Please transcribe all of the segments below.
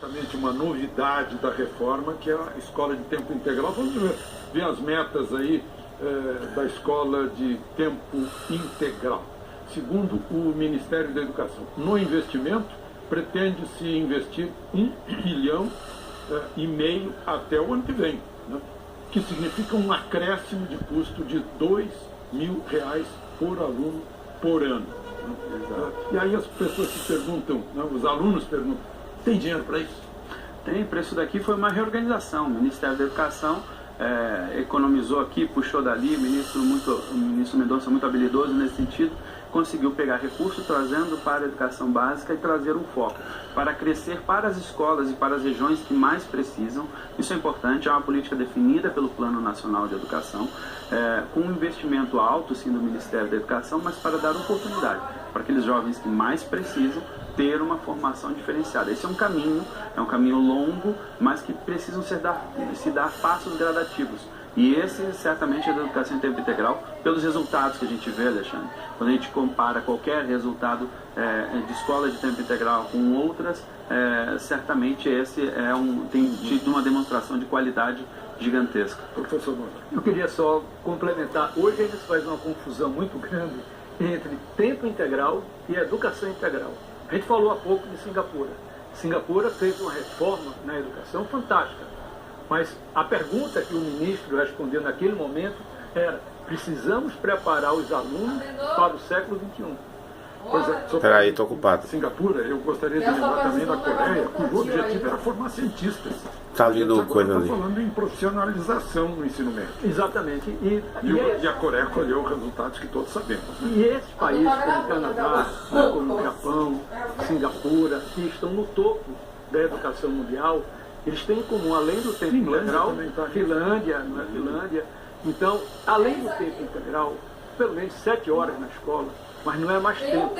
exatamente uma novidade da reforma, que é a escola de tempo integral. Vamos ver as metas aí da escola de tempo integral. Segundo o Ministério da Educação, no investimento, pretende-se investir 1,5 bilhão até o ano que vem, né? Que significa um acréscimo de custo de R$2.000 por aluno por ano. Né? E aí as pessoas se perguntam, né? Os alunos perguntam, tem dinheiro para isso? Tem, para isso daqui foi uma reorganização. O Ministério da Educação economizou aqui, puxou dali, o ministro Mendonça, muito habilidoso nesse sentido, conseguiu pegar recursos trazendo para a educação básica e trazer um foco para crescer para as escolas e para as regiões que mais precisam. Isso é importante, é uma política definida pelo Plano Nacional de Educação, com um investimento alto, sim, do Ministério da Educação, mas para dar oportunidade para aqueles jovens que mais precisam ter uma formação diferenciada. Esse é um caminho longo, mas que precisam se dar passos gradativos. E esse, certamente, é da educação em tempo integral, pelos resultados que a gente vê, Alexandre. Quando a gente compara qualquer resultado de escola de tempo integral com outras, certamente esse tem tido uma demonstração de qualidade gigantesca. Professor Moura. Eu queria só complementar. Hoje a gente faz uma confusão muito grande entre tempo integral e educação integral. A gente falou há pouco de Singapura. Singapura fez uma reforma na educação fantástica. Mas a pergunta que o ministro respondeu naquele momento era: precisamos preparar os alunos para o século XXI. Peraí, estou ocupado. Singapura, eu gostaria de lembrar também da Coreia, cujo objetivo era formar cientistas. Está vindo coisa ali. Estamos falando em profissionalização no ensino médio. Exatamente. E a Coreia colheu resultados que todos sabemos. Né? E esses países como o Canadá, como o Japão, Singapura, que estão no topo da educação mundial, eles têm em comum, além do tempo integral, Finlândia, não é Finlândia. Então, além do tempo integral, pelo menos 7 horas na escola, mas não é mais tempo,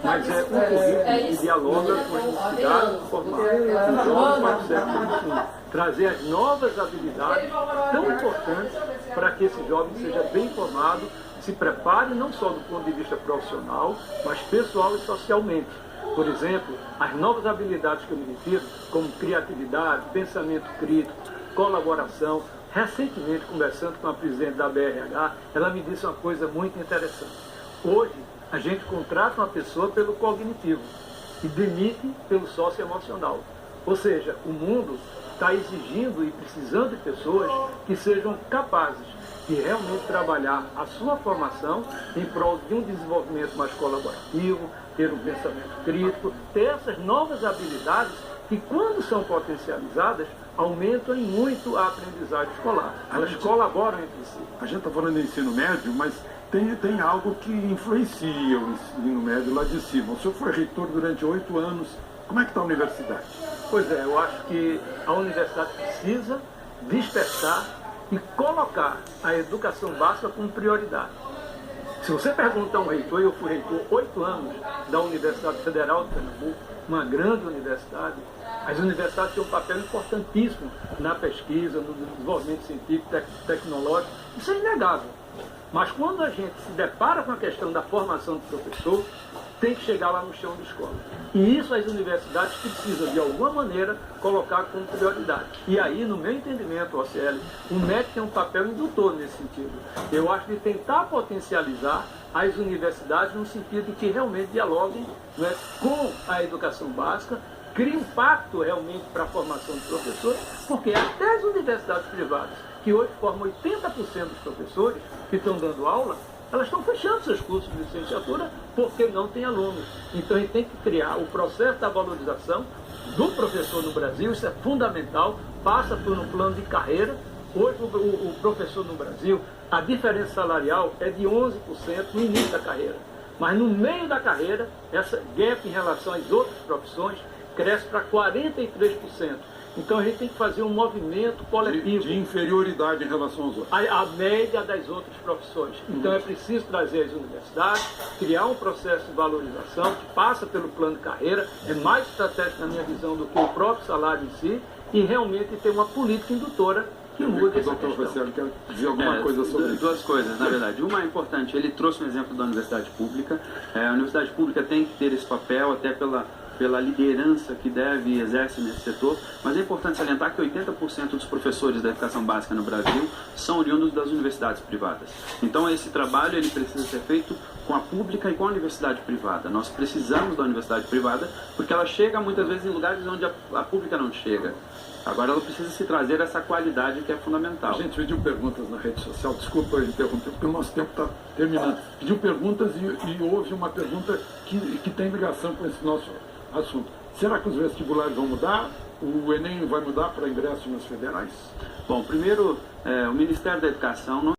mas é um currículo que dialoga com as necessidades formais. Os jovens para o século XXI. Trazer as novas habilidades tão importantes para que esse jovem seja bem formado, se prepare não só do ponto de vista profissional, mas pessoal e socialmente. Por exemplo, as novas habilidades que eu me refiro, como criatividade, pensamento crítico, colaboração. Recentemente, conversando com a presidente da BRH, ela me disse uma coisa muito interessante. Hoje, a gente contrata uma pessoa pelo cognitivo e demite pelo socioemocional. Ou seja, o mundo está exigindo e precisando de pessoas que sejam capazes de realmente trabalhar a sua formação em prol de um desenvolvimento mais colaborativo, ter um pensamento crítico, ter essas novas habilidades que, quando são potencializadas, aumentam em muito a aprendizagem escolar. Elas colaboram entre si. A gente está falando de ensino médio, mas tem algo que influencia o ensino médio lá de cima. O senhor foi reitor durante 8 anos. Como é que está a universidade? Pois é, eu acho que a universidade precisa despertar e colocar a educação básica como prioridade. Se você perguntar a um reitor, eu fui reitor 8 anos da Universidade Federal de Pernambuco, uma grande universidade. As universidades têm um papel importantíssimo na pesquisa, no desenvolvimento científico, tecnológico. Isso é inegável. Mas quando a gente se depara com a questão da formação do professor, tem que chegar lá no chão da escola. E isso as universidades precisam, de alguma maneira, colocar como prioridade. E aí, no meu entendimento, OCL, o MEC tem um papel indutor nesse sentido. Eu acho de tentar potencializar as universidades no sentido de que realmente dialoguem, né, com a educação básica, criem um pacto realmente para a formação dos professores, porque até as universidades privadas, que hoje formam 80% dos professores que estão dando aula, elas estão fechando seus cursos de licenciatura porque não tem alunos. Então a gente tem que criar o processo da valorização do professor no Brasil, isso é fundamental, passa por um plano de carreira. Hoje o professor no Brasil, a diferença salarial é de 11% no início da carreira. Mas no meio da carreira, essa gap em relação às outras profissões cresce para 43%. Então a gente tem que fazer um movimento coletivo. De inferioridade em relação aos outros. A média das outras profissões. Então é preciso trazer as universidades, criar um processo de valorização que passa pelo plano de carreira, é mais estratégico na minha visão do que o próprio salário em si, e realmente ter uma política indutora que mude essa questão. Você quer dizer alguma coisa sobre isso? Duas coisas, na verdade. Uma é importante, ele trouxe um exemplo da universidade pública. A universidade pública tem que ter esse papel, até pela pela liderança que deve e exerce nesse setor, mas é importante salientar que 80% dos professores da educação básica no Brasil são oriundos das universidades privadas. Então esse trabalho ele precisa ser feito com a pública e com a universidade privada. Nós precisamos da universidade privada porque ela chega muitas vezes em lugares onde a pública não chega. Agora ela precisa se trazer essa qualidade que é fundamental. A gente pediu perguntas na rede social, desculpa interromper, porque o nosso tempo está terminando. Pediu perguntas e houve uma pergunta que tem ligação com esse nosso assunto. Será que os vestibulares vão mudar? O Enem vai mudar para ingresso nas federais? Bom, primeiro, o Ministério da Educação não